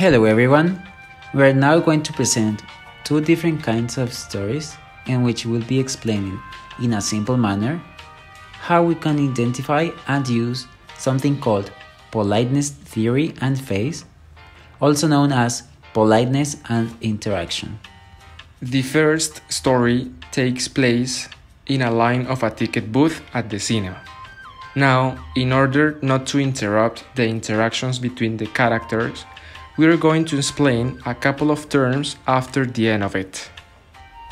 Hello everyone! We are now going to present two different kinds of stories in which we'll be explaining in a simple manner how we can identify and use something called politeness theory and phase, also known as politeness and interaction. The first story takes place in a line of a ticket booth at the cinema. Now, in order not to interrupt the interactions between the characters, we are going to explain a couple of terms after the end of it.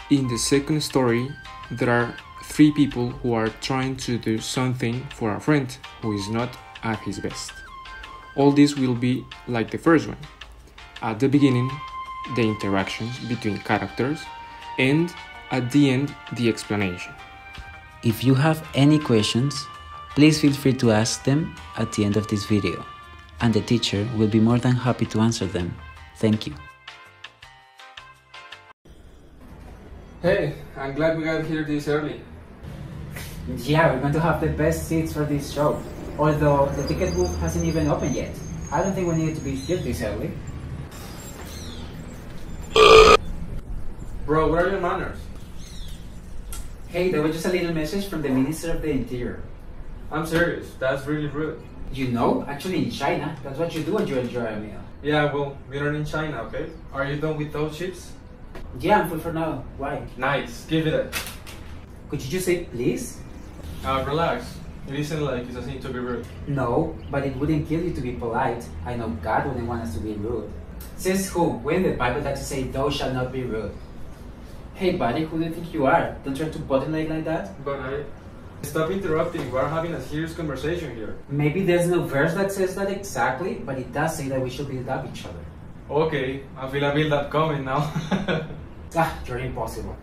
In the second story, there are three people who are trying to do something for a friend who is not at his best. All this will be like the first one. At the beginning, the interactions between characters, and at the end, the explanation. If you have any questions, please feel free to ask them at the end of this video, and the teacher will be more than happy to answer them. Thank you. Hey, I'm glad we got here this early. Yeah, we're going to have the best seats for this show, although the ticket booth hasn't even opened yet. I don't think we need to be here this early. Bro, what are your manners? Hey, there was just a little message from the Minister of the Interior. I'm serious, that's really rude. You know, actually in China, that's what you do when you enjoy a meal. Yeah, well, we're not in China, okay? Are you done with those chips? Yeah, I'm full for now. Why? Nice, give it a... Could you just say please? Relax. It isn't like it's a thing to be rude. No, but it wouldn't kill you to be polite. I know God wouldn't want us to be rude. Says who? When the Bible likes to say, thou shalt not be rude. Hey buddy, who do you think you are? Don't try to body like that. But I... Stop interrupting, we're having a serious conversation here. Maybe there's no verse that says that exactly, but it does say that we should build up each other. Okay, I feel a build-up coming now. You're impossible.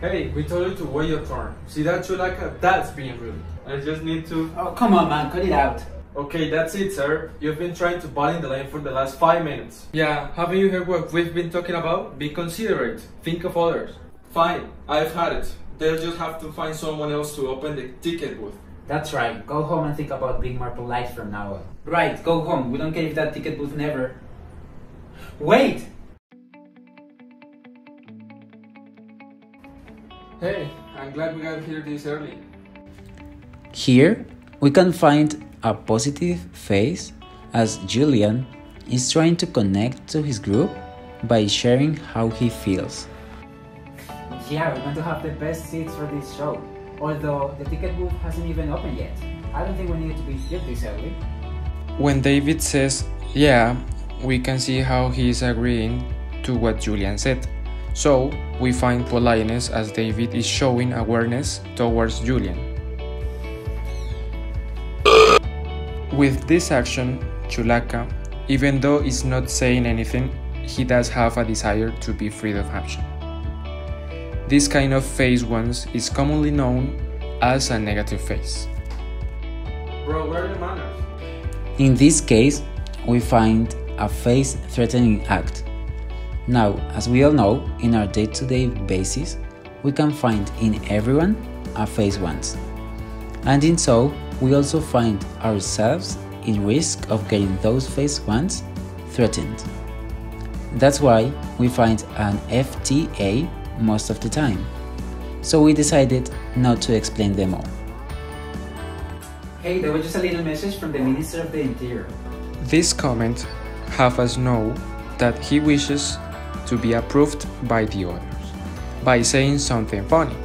Hey, we told you to wait your turn. See that chulaka? That's being rude. I just need to... Oh, come on man, cut it out. Okay, that's it, sir. You've been trying to butt in the lane for the last 5 minutes. Yeah, haven't you heard what we've been talking about? Be considerate. Think of others. Fine, I've had it. They'll just have to find someone else to open the ticket booth. That's right. Go home and think about being more polite from now on. Right, go home. We don't care if that ticket booth never... Wait! Hey, I'm glad we got here this early. Here, we can find a positive phase as Julian is trying to connect to his group by sharing how he feels. Yeah, we're going to have the best seats for this show, although the ticket booth hasn't even opened yet. I don't think we need to be here this early. When David says, yeah, we can see how he is agreeing to what Julian said. So, we find politeness as David is showing awareness towards Julian. With this action, Chulaka, even though he's not saying anything, he does have a desire to be free of action. This kind of phase once is commonly known as a negative phase. Bro, where are your manners? In this case, we find a phase-threatening act. Now, as we all know, in our day-to-day basis, we can find in everyone a phase once. And in so, we also find ourselves in risk of getting those phase ones threatened. That's why we find an FTA most of the time. So we decided not to explain them all. Hey, there was just a little message from the Minister of the Interior. This comment have us know that he wishes to be approved by the others by saying something funny,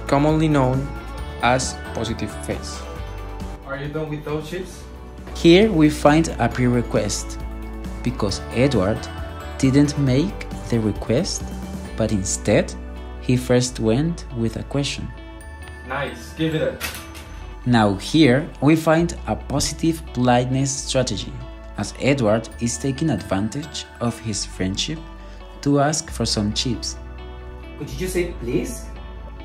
commonly known as positive phase. Are you done with those chips? Here we find a pre-request, because Edward didn't make the request, but instead he first went with a question. Nice, give it a... Now here we find a positive politeness strategy, as Edward is taking advantage of his friendship to ask for some chips. Could you just say please?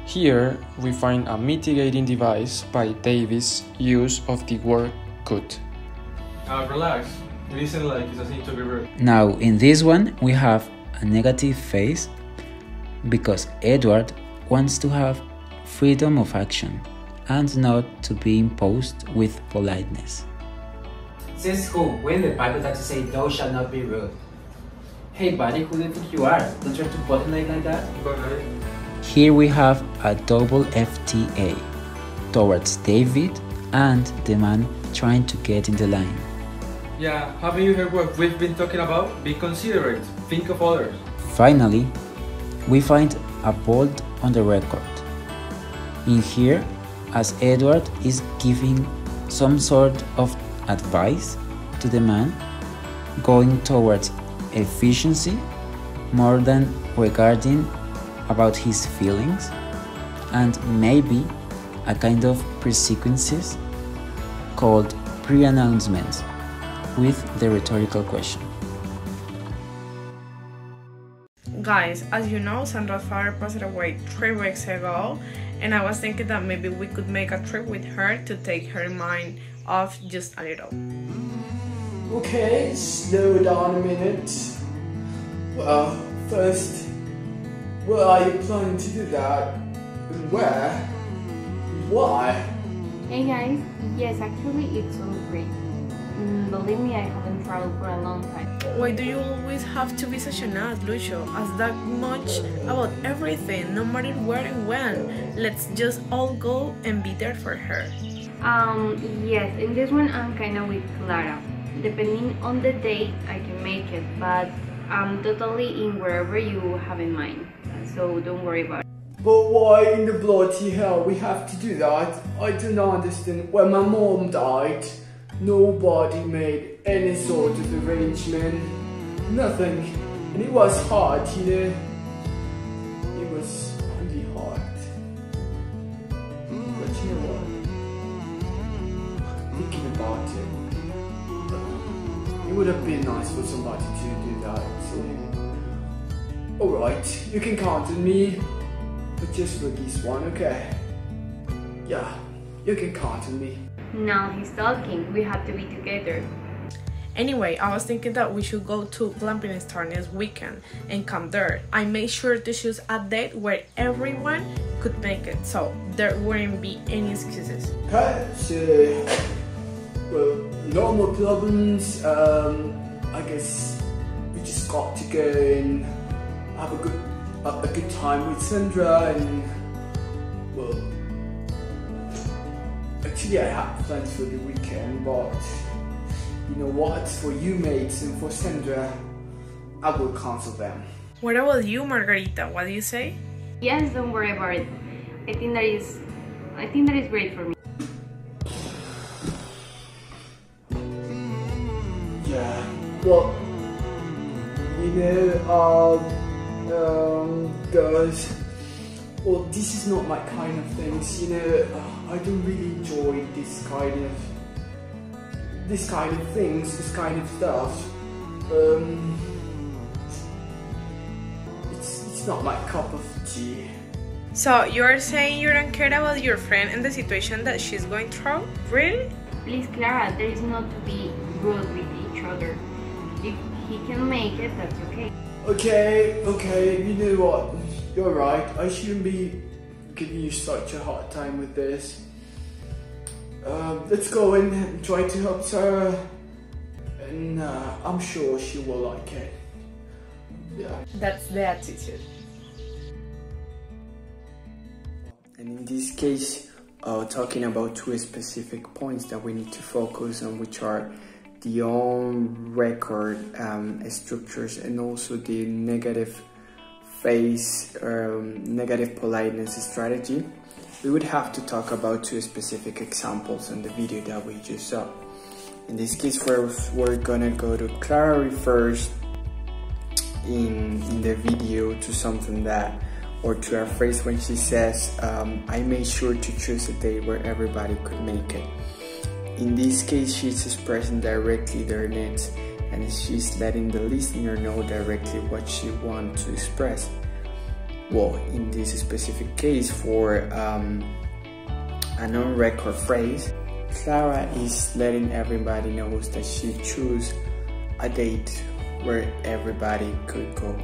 Here we find a mitigating device by Davis' use of the word could. Relax, it isn't like it's a thing to be rude. Now in this one we have a negative phase because Edward wants to have freedom of action and not to be imposed with politeness. Since school, when the Bible taxi say thou shalt not be rude. Hey buddy, who do you think you are? Don't try to button like that. Here we have a double FTA towards David and the man trying to get in the line. Yeah, haven't you heard what we've been talking about? Be considerate, think of others. Finally, we find a bold on the record. In here, as Edward is giving some sort of advice to the man, going towards efficiency more than regarding about his feelings, and maybe a kind of pre-sequences called pre-announcements with the rhetorical question. Guys, as you know, Sandra's father passed away 3 weeks ago, and I was thinking that maybe we could make a trip with her to take her mind off just a little. Okay, slow down a minute. Well, first, where are you planning to do that? And where? Why? Hey guys, yes, actually it's all great. Believe me, I haven't traveled for a long time. Why do you always have to be such an ass, Lucio? Ask that much about everything, no matter where and when. Let's just all go and be there for her. Yes, in this one I'm kinda with Clara. Depending on the date, I can make it, but I'm totally in wherever you have in mind, so don't worry about it. But why in the bloody hell we have to do that? I do not understand. When my mom died, nobody made any sort of arrangement. Nothing. And it was hard, you know. It was really hard. But you know what? Thinking about it, it would have been nice for somebody to do that. So, alright, you can count on me. But just for this one, okay? Yeah, you can count on me. Now he's talking, we have to be together. Anyway, I was thinking that we should go to Glamping Star next weekend and come there. I made sure to choose a date where everyone could make it, so there wouldn't be any excuses. Okay, so, well, no more problems. I guess we just got to go and have a good time with Sandra, and well, actually I have plans for the weekend, but you know what, for you mates and for Sandra, I will cancel them. What about you, Margarita? What do you say? Yes, don't worry about it. I think that is great for me. Yeah, well, you know, guys, well, this is not my kind of things, you know. I don't really enjoy this kind of things, this kind of stuff. It's not my cup of tea. So you're saying you don't care about your friend and the situation that she's going through? Really? Please, Clara, there is not to be rude with each other. If he can make it, that's okay. Okay, you know what? You're right. I shouldn't be giving you such a hard time with this. Let's go and try to help Sarah, and I'm sure she will like it. Yeah. That's the attitude. And in this case, talking about 2 specific points that we need to focus on, which are the on-record structures and also the negative phase, negative politeness strategy. We would have to talk about 2 specific examples in the video that we just saw. In this case, we're gonna go to Clara refers in the video to something that, or to a phrase when she says, I made sure to choose a day where everybody could make it. In this case, she's expressing directly their needs, and she's letting the listener know directly what she wants to express. Well, in this specific case, for an on-record phrase, Clara is letting everybody know that she chose a date where everybody could go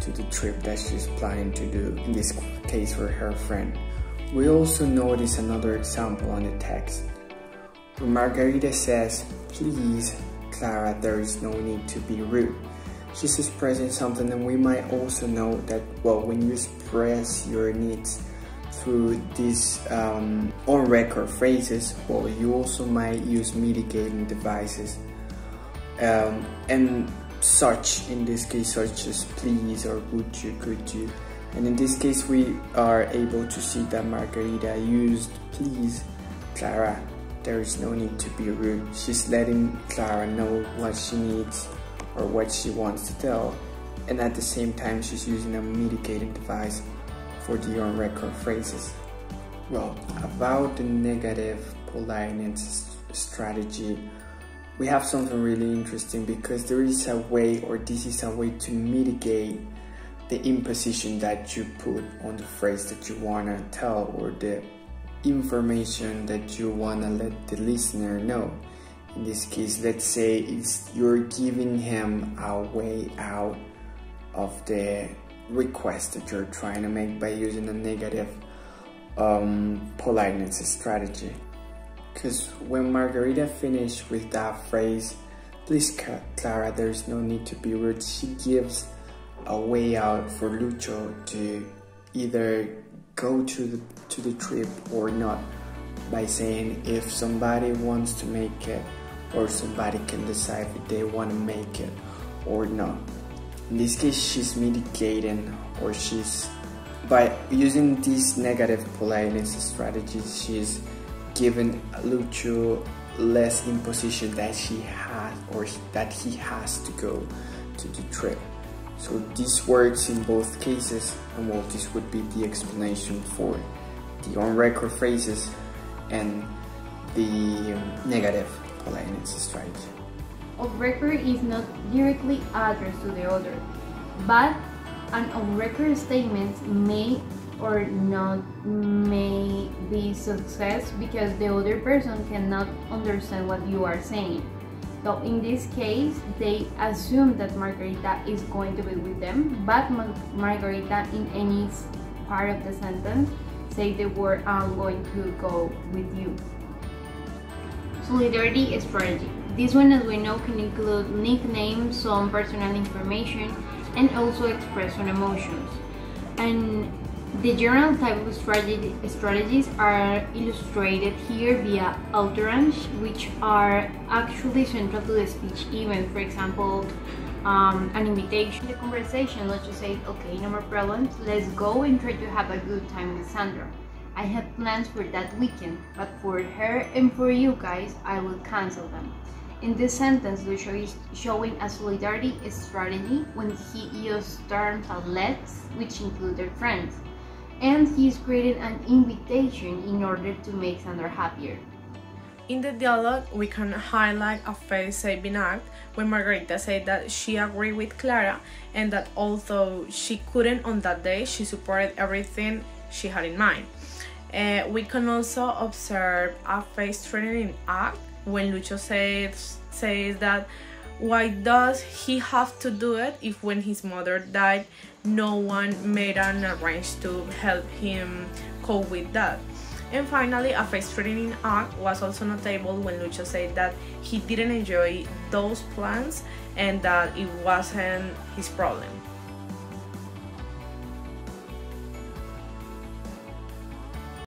to the trip that she's planning to do, in this case for her friend. We also notice another example on the text, When Margarita says, "Please, Clara, there is no need to be rude," she's expressing something, and we might also know that, well, when you express your needs through these on-record phrases, well, you also might use mitigating devices and such, in this case, such as please or would you, could you. And in this case, we are able to see that Margarita used "please, Clara, there is no need to be rude." She's letting Clara know what she needs or what she wants to tell, and at the same time she's using a mitigating device for the on-record phrases. Well, about the negative politeness strategy, we have something really interesting, because there is a way, or this is a way to mitigate the imposition that you put on the phrase that you want to tell, or the information that you want to let the listener know. In this case, let's say you're giving him a way out of the request that you're trying to make by using a negative politeness strategy. Because when Margarita finished with that phrase, "Please, Clara, there's no need to be rude," she gives a way out for Lucho to either go to the trip or not, by saying if somebody wants to make it, or somebody can decide if they want to make it or not. In this case, she's mitigating, or she's, by using these negative politeness strategies, she's giving Lucho less imposition that she has, or that he has to go to the trip. So this works in both cases, and well, this would be the explanation for the on-record phrases and the negative politeness strategy. Off-record is not directly addressed to the other, but an on-record statement may or not may be success because the other person cannot understand what you are saying. So in this case, they assume that Margarita is going to be with them, but Margarita in any part of the sentence say the word "I'm going to go with you." Solidarity strategy. This one, as we know, can include nicknames, some personal information, and also express some emotions. And the general type of strategies are illustrated here via outrage, which are actually central to the speech event. For example, an invitation, the conversation, let's just say, "Okay, no more problems, let's go and try to have a good time with Sandra. I have plans for that weekend, but for her and for you guys, I will cancel them." In this sentence, Lucio is showing a solidarity strategy when he used terms as "let's," which include their friends, and he is creating an invitation in order to make Sandra happier. In the dialogue, we can highlight a face-saving act when Margarita said that she agreed with Clara, and that although she couldn't on that day, she supported everything she had in mind. We can also observe a face-threatening act when Lucho says that why does he have to do it if when his mother died, no one made an arrange to help him cope with that. And finally, a face-threatening act was also notable when Lucho said that he didn't enjoy those plans and that it wasn't his problem.